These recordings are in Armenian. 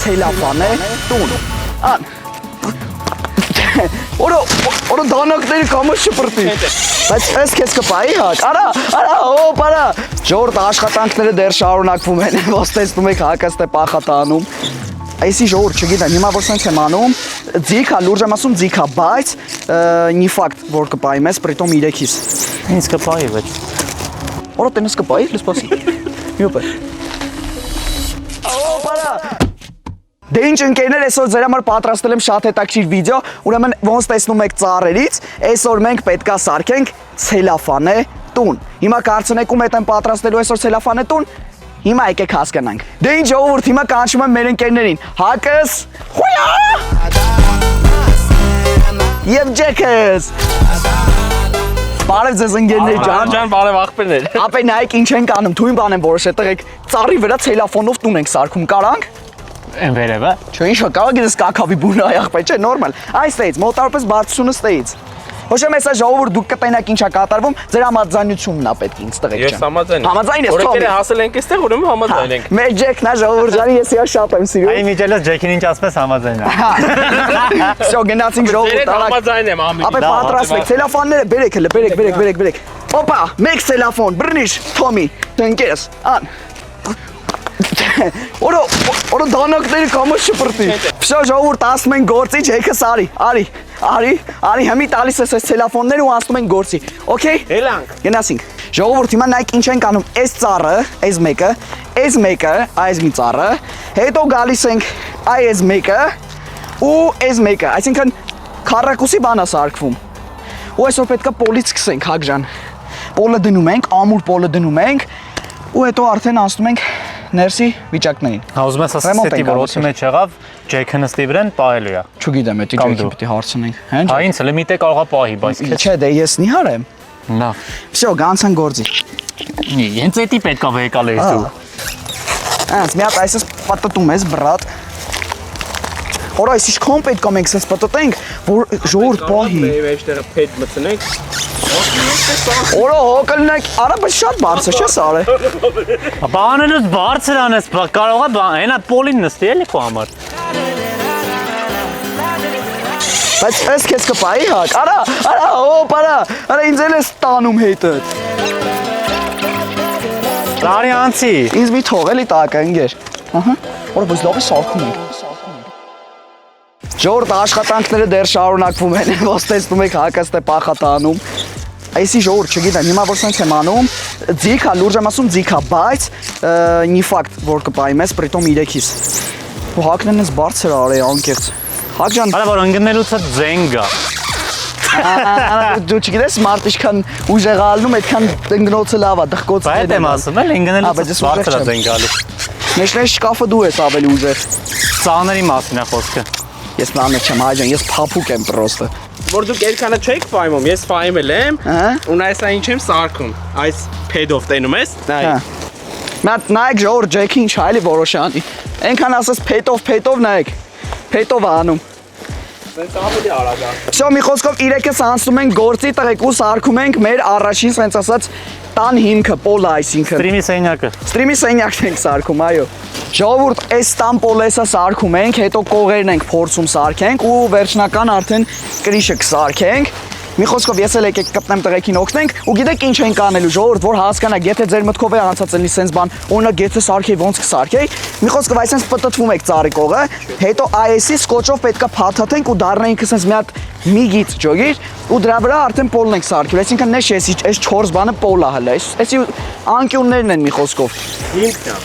ցելոֆան է տուն։ Ան Օրո դանակների կամը շպրտի։ Բայց ես քեզ կպայի հակ։ Արա, հոպ, արա։ Ժողովուրդ աշխատանքները դեռ շարունակվում են, ոստեցնում եք հակը պախատանում։ Այսի ժողովուրդ չգիտեմ, հիմա որ սենց եմ անում, ձիգա, լուրջ եմ ասում ձիգա, բայց նի ֆակտ որ կպայի մեզ, պրիտոմ 3-ից։ Ինձ կպայի վեճ։ Օրո տենս կպայի, լսպասի։ Մյուպը։ Հոպ, արա։ Դե ինչ ընկերներ, այսօր ձեր համար պատրաստել եմ շատ հետաքրքիր վիդեո, ուրեմն ոնց տեսնում եք ծառերից, այսօր մենք պետքա սարքենք ցելոֆան է տուն։ Հիմա կարծնեք ում հետ եմ պատրաստելու այսօր ցելոֆան է տուն։ Հիմա եկեք հասկանանք։ Դե ինչ ժողովուրդ, հիմա կանչում եմ մեր ընկերներին։ Հակս, խոյա։ Եվ Ջեքս։ Բարև ձեզ ընկերներ ջան, բարև աղբերներ։ Ապե նայեք ինչ ենք անում, թույն բան եմ որոշել, տղեկ ծառի վրա ցելոֆոնով տուն ենք սարքում, կարանք։ Են վերևը։ Չէ, ինչա, կարող ես կակավի բունը այախպե, չէ, նորմալ։ Այստեղից, մոտավորապես բարձրությունը ստեղից։ Ոչեմ էսա ժողովուրդ դուք կտենաք ինչա կատարվում, ձեր համաձայնությունն է պետք ինձ տղեկ ջան։ Ես համաձայն եմ։ Համաձայն ես, Օրեկերը հասել ենք այստեղ, ուրեմն համաձայն ենք։ Մեր Ջեքն է ժողովուրդ ջանի, ես իա շատ եմ սիրում։ Այն միջելս Ջեքին ինչ ասպես համաձայն է։ Всё, գնացինք ժողովուրդ, արագ։ Համաձայն եմ ամեն։ Ապե պատրաստվեք, ցելոֆանները բերեք հələ, բերեք։ Օպա, մեկ ցելոֆոն, բռնիշ, Թոմի, դենկես, ան։ Օրո դանակների կամը շպրտի։ Всё, ժողովուրդ, ասում են գործի, Ջեքս արի, հիմի տալիս ես այս ցելոֆոնները ու ասում են գործի։ Okay։ Էլանք։ Գնացինք։ Ժողովուրդ, հիմա նայեք ինչ ենք անում։ Այս ծառը, այս մեկը, այս մի ծառը, հետո գալիս ենք այս մեկը ու այս մեկը, այսինքն քառակուսի բան է սարքվում։ Ու այսօր պետքա պոլից սկսենք, Հակ ջան։ Պոլը դնում ենք, ամուր պոլը դնում ենք ու հետո արդեն անցնում ենք ներսի վիճակներին։ Հա ուզում ես ասես էտի որ օդի մեջ եղավ, Ջեքը նստի վրան պահելու է։ Չգիտեմ, էտի Ջեքին պիտի հարցնենք։ Հենց։ Հա ինձ լիմիտը կարող է պահի, բայց Չէ, դե ես նիհար եմ։ նա։ Всё, գանցան գործի։ Ինձ էտի պետքա վեկալ ես դու։ Անց մի հատ այսպես պատտում ես, բրատ։ Օր այս ինչքան պետք է մենք սենց պատտենք, որ ժողովուրդ պահի։ Մեջտեղը փետ մտնենք։ Օրո հոկլնեք, արա բայց շատ բարձր չէ սարը։ Բանելուց բարձր անես, կարող է այնա պոլին նստի էլի քո համար։ Բայց ես քեզ կպայի հակ, արա, հոպ, արա ինձ էլ ես տանում հետդ։ Տարի անցի։ Ինձ մի թող էլի տակը ընկեր։ Ահա, օրը բայց լավ է սարքում ենք։ Ժողովուրդ աշխատանքները դեռ շարունակվում են, ոստեցնում եք հակը պախատանում։ Այսի ժողովուրդ չգիտեմ, հիմա որ սենց եմ անում, ձիգա, լուրջ եմ ասում ձիգա, բայց նի ֆակտ որ կպայի մեզ, պրիտոմ 3-ից։ Ու հակն են ես բարձր արի անկեղծ։ Հակ ջան։ Արա որ ընկնելուցը ձենգա։ Դու չգիտես մարդ ինչքան ուժեղ ալնում, այդքան ընկնոցը լավ է, դղկոցը։ Բայց եմ ասում էլ ընկնելուցը բարձր է ձենգալու։ Մեջներ շկաֆը դու ես ավելի ուժեղ։ Ծաների մասին է խոսքը։ Ես մանր չեմ, այ ջան, ես փափուկ եմ պրոստը։ Որ դուք երկանը չեք ֆայմում, ես ֆայմել եմ, ու նայսա ինչ եմ սարքում։ Այս փեդով տենում ես։ Նայ։ Մատ նայեք ժողովուրդ Ջեքի ինչ հայլի որոշանի։ Այնքան ասես փետով նայեք։ Փետով անում։ Սենց ավելի արագ է։ Всё, մի խոսքով 3-ս անցնում ենք գործի տղեկ ու սարքում ենք մեր առաջին սենց ասած տան հիմքը, պոլը այսինքն։ Ստրիմի սենյակը։ Ստրիմի սենյակն ենք սարքում, այո։ Ժողովուրդ, այս տան պոլեսը սարքում ենք, հետո կողերն ենք փորձում սարքենք ու վերջնական արդեն կրիշը կսարքենք։ Մի խոսքով ես էլ եկեք կպնեմ տղեկին օգնենք ու գիտեք ինչ ենք անելու ժողովուրդ, որ հասկանաք, եթե ձեր մտքով է անցած լինի սենց բան, օրինակ եթե սարքեի ոնց կսարքեի, մի խոսքով այսպես պտտվում եք ծառի կողը, հետո այս-ի սկոչով պետքա փաթաթենք ու դառնայինք սենց մի հատ միգից ջոգիր ու դրա վրա արդեն պոլն ենք սարքել, այսինքն նեշ այս 4 բանը պոլա հələ, այսի անկյուններն են մի խոսքով։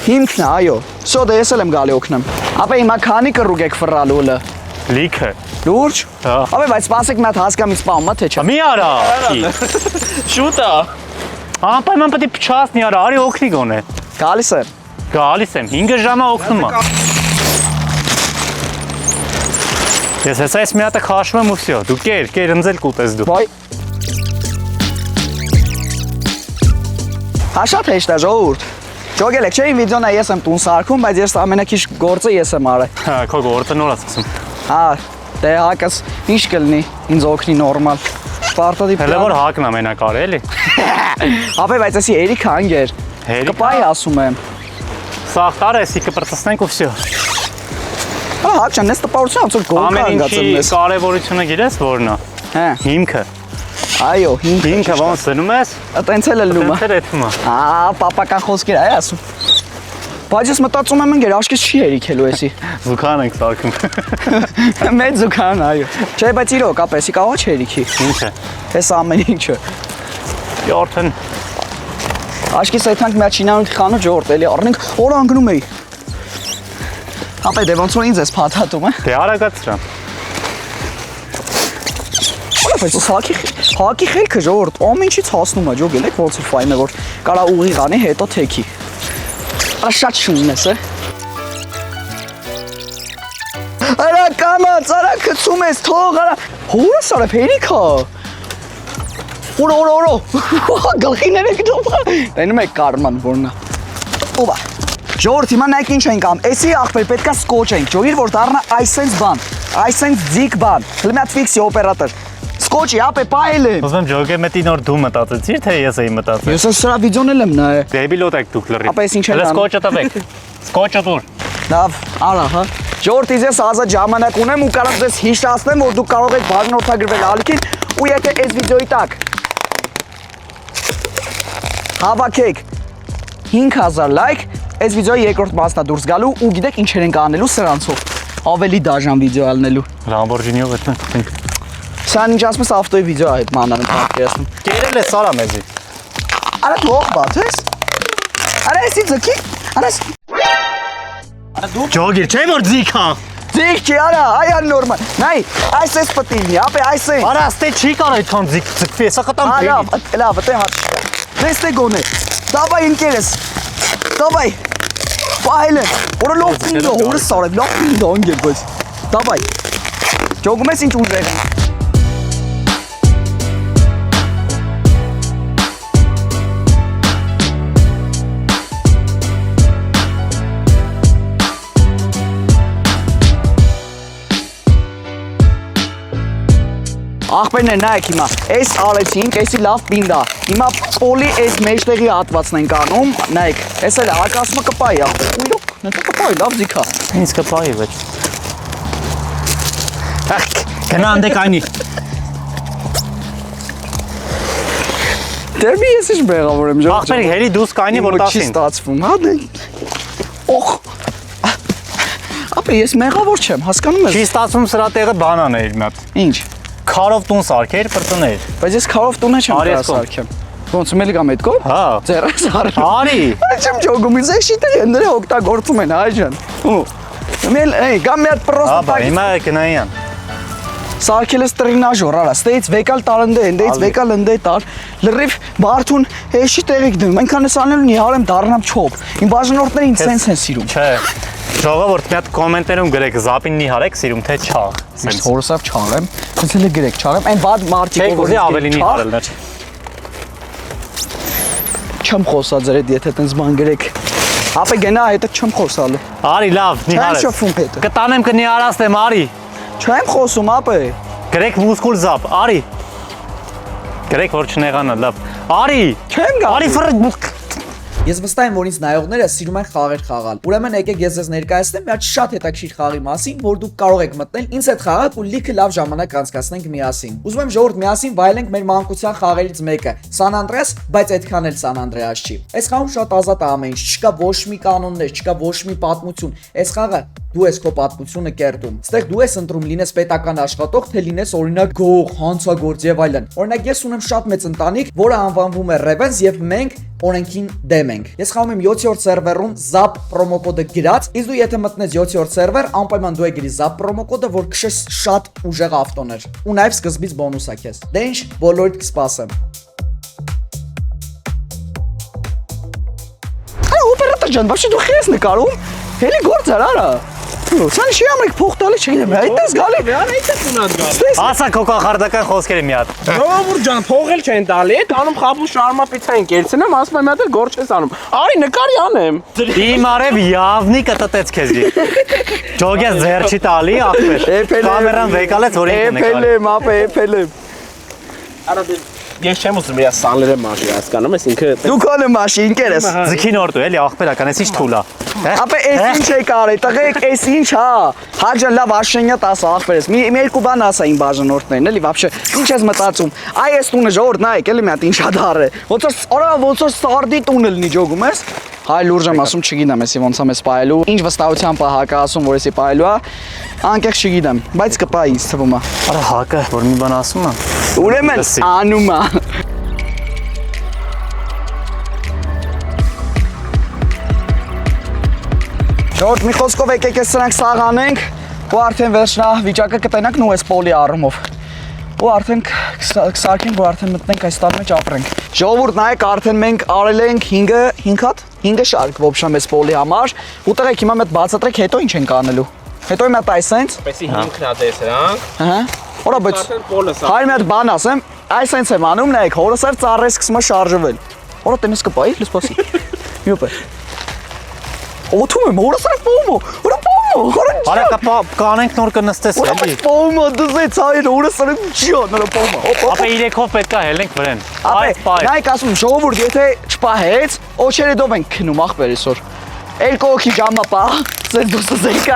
Հիմքն է, այո։ Всё, դե ես էլ եմ գալի օգնեմ։ Ապա հիմա քանի կռուկ եք ֆռալու հələ։ Լիքը։ Լուրջ։ Հա։ Ապա բայց սպասեք մի հատ հասկամ սպամա թե չէ։ Մի արա։ Շուտ է։ Անպայման պետք է փչացնի արա, արի օգնի գոնե։ Գալիս եմ։ Գալիս եմ, 5 ժամա օգնում եմ։ Ես այս մի հատը քաշում եմ ու всё, դու կեր ընձել կուտես դու։ Վայ։ Հա շատ հեշտ է ժողովուրդ։ Ջոգել եք, չէ՞ ին վիդեոն է ես եմ տուն սարքում, բայց ես ամենակիչ գործը ես եմ արել։ Հա, քո գործը նոր է սկսում։ Հա, դե հակս ինչ կլինի, ինձ օգնի նորմալ։ Պարտադի Հələ որ հակն ամենակ արի էլի։ Ապա բայց էսի երիք հանգեր։ Հերիք։ Կպայի ասում եմ։ Սաղ տարեսի կպրծնենք ու всё։ Հա, հաճան, ես տպավորություն ոնց որ գոլ Ամեն կանգացել ինչի ես։ կարևորությունը գիտես որն է։ Հա, Հիմքը։ այո, Հիմքը ոնց դնում ես։ Տենց էլ լումը։ Տենց էլ էթում է։ Պապական խոսքեր այ ասում։ Բայց ես մտածում եմ ընկեր աշկես չի հերիքելու էսի։ Զուքան ենք սարքում։ Մեծ զուքան, այո։ Չէ, բայց իրոք ապեսի կարող չէ հերիքի։ Ինչը։ Էս ամեն ինչը։ Յորթեն։ Աշկես այդանք մի չինանոց խանու ժորտ էլի առնենք, օր անգնում էի։ Ապա դե ոնց որ ինձ էս փաթաթում է։ Դե արագացրան։ Բայց հակի խելքը ժողովուրդ ամեն ինչից հասնում է ջոգել եք ոնց որ ֆայն է որ կարա ուղի ղանի հետո թեքի։ Արա շատ շունն ես է։ Արա կամաց, արա գցում ես թող, արա հորս արա փերիքա։ Օրո։ Գլխիները գտով։ Տենում եք կարման որնա։ Օվա։ Ժողովուրդ հիմա նայեք ինչ ենք ամ։ Էսի ախպեր պետքա սկոչ ենք, ջոգիր որ դառնա այսենց բան, այսենց ձիգ բան։ Հələ մի հատ ֆիքսի օպերատոր։ Սկոչի, ապե պայել եմ։ Ուզում եմ ջոգե մետի նոր դու մտածեցիր, թե ես էի մտածել։ Ես սրա վիդեոն էլ եմ նայել։ Դեբիլոտ եք դուք լրի։ Ապա ես ինչ եմ անում։ Սկոչը տվեք։ Սկոչը դուր։ Լավ, արա, հա։ Ժողովուրդ ես ազատ ժամանակ ունեմ ու կարող ձեզ հիշեցնեմ, որ դուք կարող եք բաժանորդագրվել ալիքին ու եթե այս վիդեոյի տակ հավաքեք 5000 լայք, այս վիդեոյի երկրորդ մասն է դուրս գալու ու գիտեք ինչեր ենք անելու սրանցով։ Ավելի դաժան վիդեո ալնելու։ Lamborghini-ով էտենք։ Սան ինչ ասում ես ավտոյի վիդեո է այդ մանան պատկերացնում։ Կերել է Սարա մեզի։ Արա թող բացես։ Արա էսի ձգի։ Արա Ջոգիր, չէ որ ձիքա։ Ձիգ չի արա, այա նորմալ։ Նայ, այս պատիլնի, ապե այս է։ Արա ստե չի կարող այդքան ձգվի, հեսա խտամ Լավ, լավ, դե հա։ Դեստե գոնե։ Դավայ ինքերս։ Դավայ։ Պայլը։ Որը լավ փիլո, որը սարը, լավ փիլո անգել բայց։ Դավայ։ Ջոգում ես ինչ ուժեղ են։ Ախպերներ նայեք հիմա, այս արեցինք, էսի լավ պինդա, հիմա պոլի այս մեջտեղի հատվածն ենք անում, նայեք, այս էլ արկասմը կպայի ախպեր, ու իրոք, նետա կպայի, լավ ձիքա։ Ինձ կպայի վեչ։ Գնա անդեք այնի։ Դերմի ես ինչ բեղավոր եմ ժողջ։ Ախպերիկ հերի դուս կայնի որ Չի տասին։ ստացվում, հա դե։ Օխ։ Ապե ես մեղավոր չեմ, հասկանում ես։ Չի ստացվում սրա տեղը բանան է իր մատ։ Ինչ։ Քարով տուն սարքեր, պրծներ։ Բայց ես քարով տունը չեմ Արի կարա ես կողմ։ սարքեմ։ Ոնց մելի կամ այդ կողմ։ Հա։ Ձեռս արի։ Արի։ Չեմ ջոգում, ինձ էշի դե նրա օգտագործում են, այժմ։ Ու։ Մել, էй, գամ մի հատ Հա, բա պրոստը հիմա գնային։ Սարքել ես տրինաժոր, արա, ստեից վեկալ տարնդե, ընդեից վեկալ ընդե տար, լրիվ բարդուն էշի տեղիք դնում, այնքան ես անելու նիհարեմ դառնամ չոպ, իմ բաժանորդները ինձ սենց են սիրում։ Չէ։ Ժողովուրդ մի հատ կոմենտերում գրեք զապիննի հարեք սիրում թե չաղ։ Ես հորսավ չարեմ, ես էլ գրեք չարեմ, այն բադ մարտիկով Չէ, ուզի ավելինի հարելներ։ Չեմ խոսա ձեր հետ, եթե տենց բան գրեք։ Ապե գնա հետը չեմ խոսալու։ Արի լավ, նի Չեմ հարես։ շփվում հետը։ Կտանեմ կնի արաստեմ, արի։ Չեմ խոսում, ապե։ Գրեք մուսկուլ զապ, արի։ Գրեք որ չնեղանա, լավ։ Արի։ Չեմ գա։ Արի ֆր Ես վստահ եմ, որ ինձ նայողները սիրում են խաղեր խաղալ։ Ուրեմն եկեք ես ձեզ ներկայացնեմ մի հատ շատ հետաքրքիր խաղի մասին, որ դուք կարող եք մտնել ինձ հետ խաղալ ու լիքը լավ ժամանակ անցկացնենք միասին։ Ուզում եմ ժողովուրդ միասին վայելենք մեր մանկության խաղերից մեկը՝ San Andreas, բայց այդքան էլ San Andreas չի։ Այս խաղում շատ ազատ է ամեն ինչ, չկա ոչ մի կանոններ, չկա ոչ մի պատմություն։ Այս խաղը դու ես քո պատմությունը կերտում։ Ստեղ դու ես ընտրում լինես պետական աշխատող, թե լինես օրինակ գող, հանցագործ եւ այլն։ Օրինակ ես ունեմ շատ մեծ ընտանիք, որը անվանվում է Ravens եւ մենք օրենքին դեմ ենք։ Ես խաղում եմ 7-րդ սերվերում ZAP պրոմոկոդը գրած, իսկ դու եթե մտնես 7-րդ սերվեր, անպայման դու եք գրի ZAP պրոմոկոդը, որ քշես շատ ուժեղ ավտոներ։ Ու նաեւ սկզբից բոնուս ա քեզ։ Դե ինչ, բոլորիդ կսպասեմ։ Արա օպերատոր ջան, բաշի դու խես նկարում։ Հելի գործ արա։ Սան չի ամրիկ փող տալի չգիտեմ, այդպես գալի։ Այդպես ունած գալի։ Ասա քո կախարդական խոսքերը մի հատ։ Ժողովուրդ ջան, փողել չեն տալի, տանում խաբու շարմա պիցա են կերցնեմ, ասում եմ հատը գործ չես անում։ Արի նկարի անեմ։ Իմ արև յավնի կտտեց քեզի։ Ջոգես ձեր չի տալի, ախպեր։ Կամերան վեկալեց որ ինքն նկարի։ Էփել եմ, ապե էփել եմ։ Արա դե ես չեմ ուզում իրա սանլերը մաշի, հասկանում ես ինքը Դու քոնը մաշի ինքերս։ Ձգին օրդու էլի աղբերական, էս ինչ թուլա։ Ապա էս ինչ եք արել, տղեկ, էս ինչ հա։ Հաջան լավ աշենյա 10 աղբերս։ Մի երկու բան ասա իմ բաժանորդներն, էլի вообще։ Ինչ ես մտածում։ Այ էս տունը ժողովուրդ նայեք, էլի մի հատ ինչ ադար է։ Ոնց որ սարդի տունը լինի ջոգում ես։ Հայ լուրջ եմ ասում, չգիտեմ, էսի ոնց եմ ես պայելու։ Ինչ վստահությամբ հակա ասում, որ էսի պայելու է, անկեղծ չգիտեմ, բայց կպա ինձ թվում է։ Արա հակը, որ մի բան ասում եմ։ Ուրեմն անում է։ Ժողովուրդ մի խոսքով եկեք ես սրանք սաղ անենք ու արդեն վերջնա վիճակը կտենանք նու էս պոլի առումով։ Ու արդեն կսարքենք, որ արդեն մտնենք այս տան մեջ ապրենք։ Ժողովուրդ նայեք, արդեն մենք արել ենք 5 շարք ոբշամ էս պոլի համար։ Ու տղեկ հիմա մեծ բացատրեք, հետո ինչ ենք անելու։ Հետո մի հատ այսենց։ Եսի 5-ն է դեսրանք։ Ահա։ Որա բայց Արդեն պոլը սա։ հայր մի հատ բան ասեմ, այսենց եմ անում, նայեք, հորոսար ծառը սկսում է շարժվել։ Որա տենես կպայի, լսպասի։ Մի օպե։ Օթում եմ, հորոսար պոմո, որա պոմո, հորա։ Արա կանենք նոր կնստես Որա էլի։ պոմո դզեց հայր, հորոսար չի անելա պոմո։ Ապա 3-ով պետք է հելենք վրեն։ Այս բայ։ Նայեք ասում, ժողովուրդ, եթե չպահեց, օչերեդով ենք քնում ախպեր այսօր։ Երկու օքի ժամա պա, ծեր դուսը զենքը,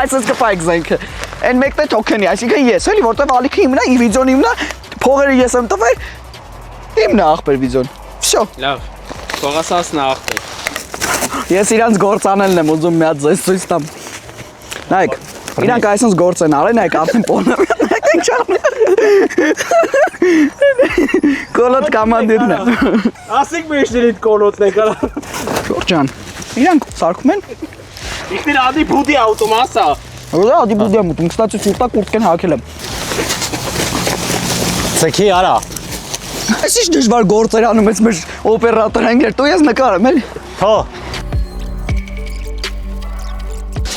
այսպես կպայք զենքը։ Այն մեկն է թոքենի, այսինքն ես էլի, որտեվ ալիքը իմն է, ի վիդեոն իմն է, փողերը ես եմ տվել, իմն է ախպեր վիդեոն։ Վсё։ Լավ։ Փողասասն ախտը։ Ես իրանց գործանելն եմ ուզում մի հատ ձեզ ցույց տամ։ Նայեք, իրանք այսպես գործ են արել, նայեք արդեն պոնը։ Նայեք ինչ անում։ Կոլոտ կամանդիրն է։ Ասիկ մեջների կոլոտն է կարա։ Շուրջան։ Իրանք սարքում են։ Իքներ ադի բուդի ավտոմասա։ Որա ադի բուդի եմ ուտում, կստացի սուրտա կուրտկեն հակել եմ։ Ցեքի արա։ Այս ինչ դժվար գործեր անում ես մեր օպերատորներ, դու ես նկարեմ էլի։ Թո։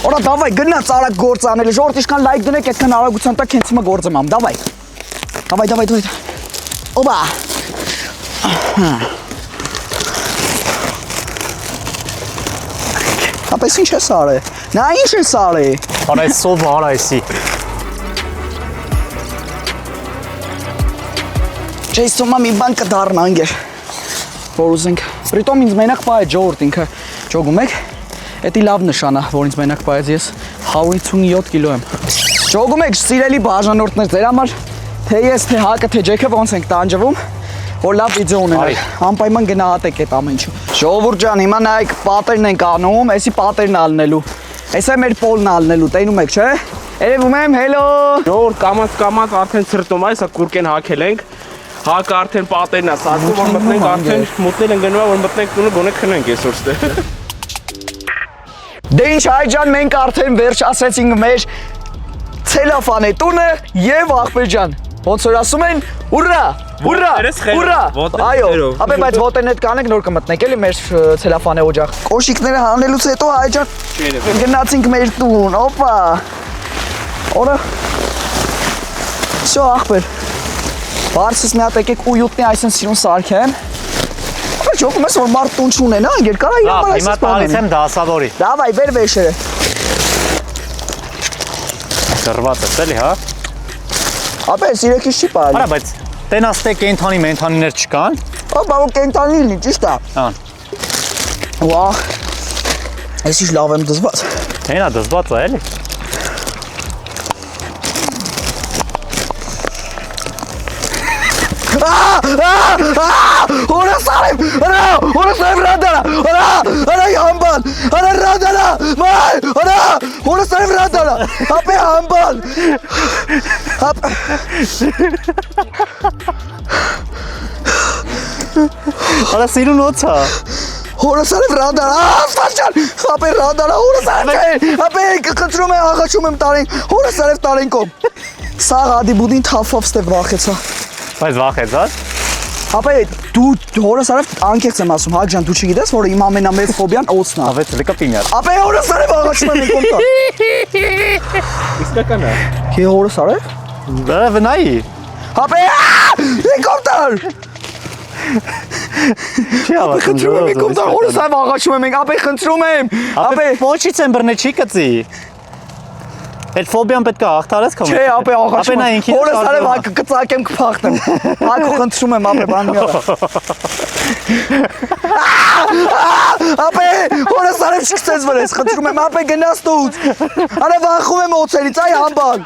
Որա դավայ գնաց արագ գործ անել, ժողովուրդ ինչքան լայք դնեք, այդքան արագության տակ հենց հիմա գործ եմ անում, դավայ։ Դավայ։ Օբա։ Ապես ինչ ես արել։ Նա ինչ ես արել։ Արա այս սովը արա էսի։ Ջեյսոնը մի բան կդառնա անգեր։ Որ ուզենք։ Պրիտոմ ինձ մենակ պա է ժողովուրդ ինքը ջոգում եք։ Էդի լավ նշան է, որ ինձ մենակ պայեց ես 157 կիլո եմ։ Ջոգում եք սիրելի բաժանորդներ, ձեր համար թե ես, թե հակը, թե ջեքը ոնց ենք տանջվում, որ լավ վիդեո ունենանք։ Անպայման գնահատեք այդ ամեն ինչը։ Ժողովուրդ ջան, հիմա նայեք պատերն ենք անում, էսի պատերն ալնելու։ Էսա մեր պոլն ալնելու, տենում եք, չէ՞։ Երևում եմ, հելո։ Նոր կամած արդեն ցրտում է, սա կուրկեն հակել ենք։ Հակը արդեն պատերն է, սածում որ մտնենք արդեն մուտնել են գնવા որ մտնենք տունը գոնե քնենք այսօր ստե։ Դե ինչ հայ ջան, մենք արդեն վերջ ասեցինք մեր ցելոֆանի տունը եւ ախպեր ջան։ Ոնց որ ասում են, ուրա, ուրա, ուրա։ Այո, ապա բայց ոտեն հետ կանենք նոր կմտնենք էլի մեր ցելոֆանի օջախ։ Կոշիկները հանելուց հետո հայ ջան գնացինք մեր տուն, օպա։ Օրա։ Շո ախպեր։ Բարսս մի հատ եկեք ույուտնի այսին սիրուն սարքեմ։ Ո՞ր ջոկում ես որ մարդ տուն չունենա, անգեր կարա իմ համար Հիմա տալիս եմ դասավորի։ Դավայ, վեր վեշերը։ Դրված է, էլի, հա։ Ապա ես իրեքից չի պարել։ Արա, բայց տենաստե կենթանի մենթանիներ չկան։ Ապա որ կենտանի լինի, ճիշտ է։ Ան։ Վա։ Այս ինչ լավ եմ դզված։ Հենա դզված է, էլի։ Հորասարեմ, հորասարեմ ռադարա, հորա համբալ, հորա ռադարա, մայ, հորասարեմ ռադարա, ապե համբալ, Արա սիրուն օծա։ հորասարեմ ռադարա, ստարջան, ապե ռադարա, հորասարեմ չէ, ապե կխնդրում եմ, աղաչում եմ տարենք, հորասարև տարենքով, սաղ ադիբուդին թավով ստև վախեցա։ Բայց վախեց, հա։ Ապա դու հորասարև անկեղծ եմ ասում, հակ ջան, դու չգիտես, որ իմ ամենամեծ ֆոբիան օծն է։ Ավեց լիկա պինյար։ Ապա հորասարև աղաչում եմ կոմտա։ Իսկական է։ Քե հորասարև։ Դա վնայի։ Ապա կոմտար։ Չի ավա։ Խնդրում եմ կոմտար, հորասարև աղաչում եմ, ապա խնդրում եմ։ Ապա Ոչից եմ բռնե չի կծի։ Այդ ֆոբիան պետք է հաղթարես քո։ Չէ, ապե աղաչում։ Ապե նա ինքին Հորս արև հակը կծակեմ կփախնեմ։ Հակը խնդրում եմ ապե բան մի արա։ Ապե հորս արև չկցես վրես, խնդրում եմ ապե գնաս տուց։ Արա վախում եմ օծերից, այ համբալ։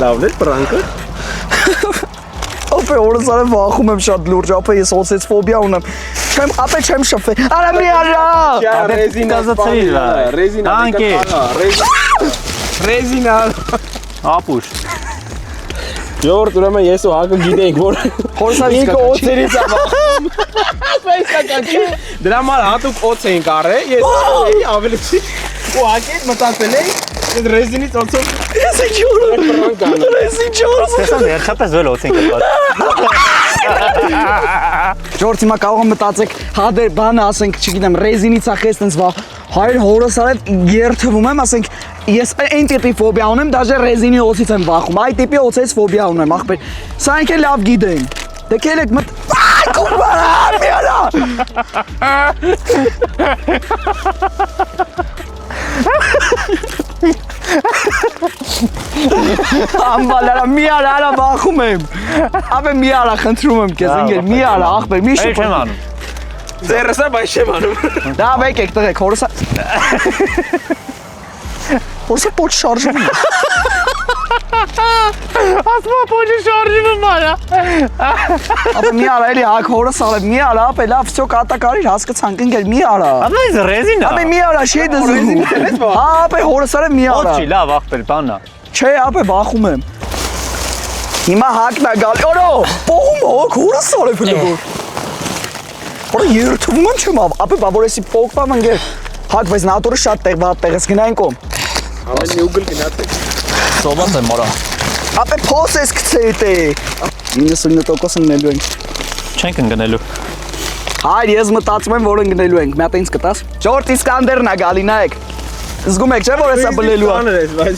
Լավն է պրանկը։ Ապե հորս արև վախում եմ շատ լուրջ, ապե ես օծեց ֆոբիա ունեմ։ Ապե չեմ շփվել։ Արա մի արա։ Ռեզինա կազացրիլա։ Ռեզինա։ Անկե։ Ռեզինա։ Ապուշ։ Յորդ ուրեմն ես ու հակը գիտենք որ Հորսավից ինքը օծերից է վախում։ Ֆեյսական չէ։ Դրա համար հատուկ օծ էինք արել, ես էի ավելի ու հակից մտածել էի այդ ռեզինից օծով Ես ինչ ես ինչ Տեսան վերջապես վել օծին կպած։ Ժորդ հիմա կարող եմ մտածեք հադեր բանը ասենք, չգիտեմ, ռեզինից ախես տենց վախ հայր հորս արև երթվում եմ, ասենք ես այն տիպի ֆոբիա ունեմ, դաժե ռեզինի օծից եմ վախում, այ տիպի օծից ֆոբիա ունեմ, ախպեր, սա ինքը լավ գիտեն, դեկել եք մտ, կոմբարա, մի արա, ամբալարա, մի արա վախում եմ, ապե մի արա խնդրում եմ կեզ, ինգեր, մի արա, ախպեր, մի շպր, չեմ անում։ Ձերս է բայց չեմ անում։ Դա մեկ եք տղեք, հորսա Հորսա պոչ շարժվում է Ասմա պոչի շարժվում արա։ Ապե մի արա էլի հակ հորս արև, մի արա, ապե լավ վսյո կատակարիր, հասկացանք ընկել, մի արա Ապա այս ռեզին է։ Ապե մի արա, չի դզում Հա, ապե հորս արև մի արա Ոչի, լավ ախպեր բանա։ Չէ, ապե վախում եմ Հիմա հակն է գալի, օրո, պողում հոք, հորս արև հլը որ Որը երթվում եմ չեմ ապե բավոր եսի պողպամ ընգեր Հակ, բայց նատորը շատ տեղս գնային կոմ Ամեն մի ուգլ գնացեք։ Սոված եմ մորա։ Ապե փոս ես կցեիտ է 99% ընգնելու ենք Չենք ընկնելու։ Հայր, ես մտածում եմ, որ ընկնելու ենք, մի հատ ինձ կտաս Ժորդ Իսկանդերն է գալի, նայեք Զգում եք, չէ, որ հեսա բլելու է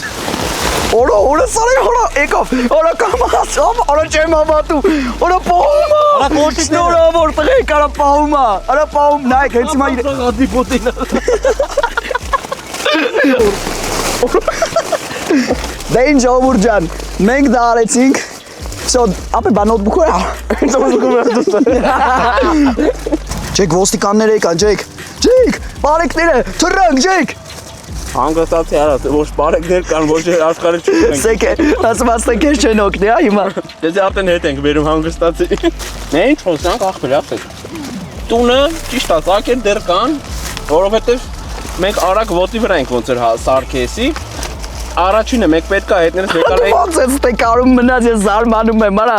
Օրո, օրը սարի, օրը, եկավ, օրը կամաս, օրը չեմ հավատու, օրը պահում Արա կոչիքները։ Շնորհավոր տղեկ, արա պահում, արա պահում, նայեք, հենց հիմա Ադի պոտին։ Դե ինչ ժողովուրդ ջան, մենք դա արեցինք, Всё, ապե բա նոթբուքը հենց ուզում եմ դուս։ Ջեք ոստիկանները եկան, Ջեք, բարեկները, թռանք, Ջեք։ Հանգստացի արա, ոչ բարեկներ կան, ոչ աշխարհը չունենք։ Սեկ ասվածը քեզ չեն օգնի, հա հիմա։ Դեզ արդեն հետ ենք վերում հանգստացի։ Մենք խոսանք ախպեր ասեք։ Տունը ճիշտ է, ցակեր դեռ կան, որովհետև մենք արագ ոտի վրա ենք ոնց էր սարքեսի։ Առաջինը մեկ պետք է հետներս եկալ էի։ Ոնց ես դե կարում մնաց ես զարմանում եմ, արա։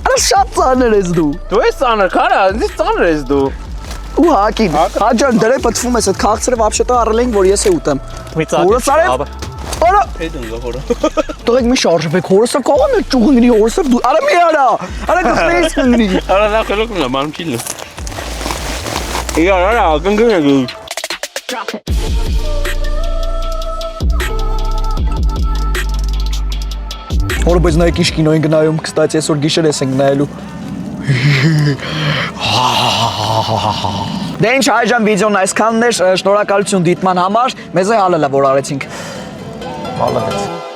Արա շատ ծանր ես դու։ Դու ես ծանր, քարա, ինձ ծանր ես դու։ Ու հակին, հաջան դրե պատվում ես, այդ քաղցրը վաբշետը առել ենք, որ ես է ուտեմ։ Մի Հորս արև, արա, Հետ ընկա հորը։ տղեկ մի շարժվեք, հորսը կողում է ճուղնգնի, հորսը դու, արա մի արա կխնեիս կնգնի։ Արա նա խելոք նա ման քիլը։ Իա, արա, կնգնի դու։ Հորը բայց նայեք ինչ կինո ենք նայում, կստացի այսօր գիշեր ես ենք նայելու։ Դե ինչ հայջան վիդեոն այսքանն էր, շնորհակալություն դիտման համար, մեզ է հալելա որ արեցինք։ Մալադես։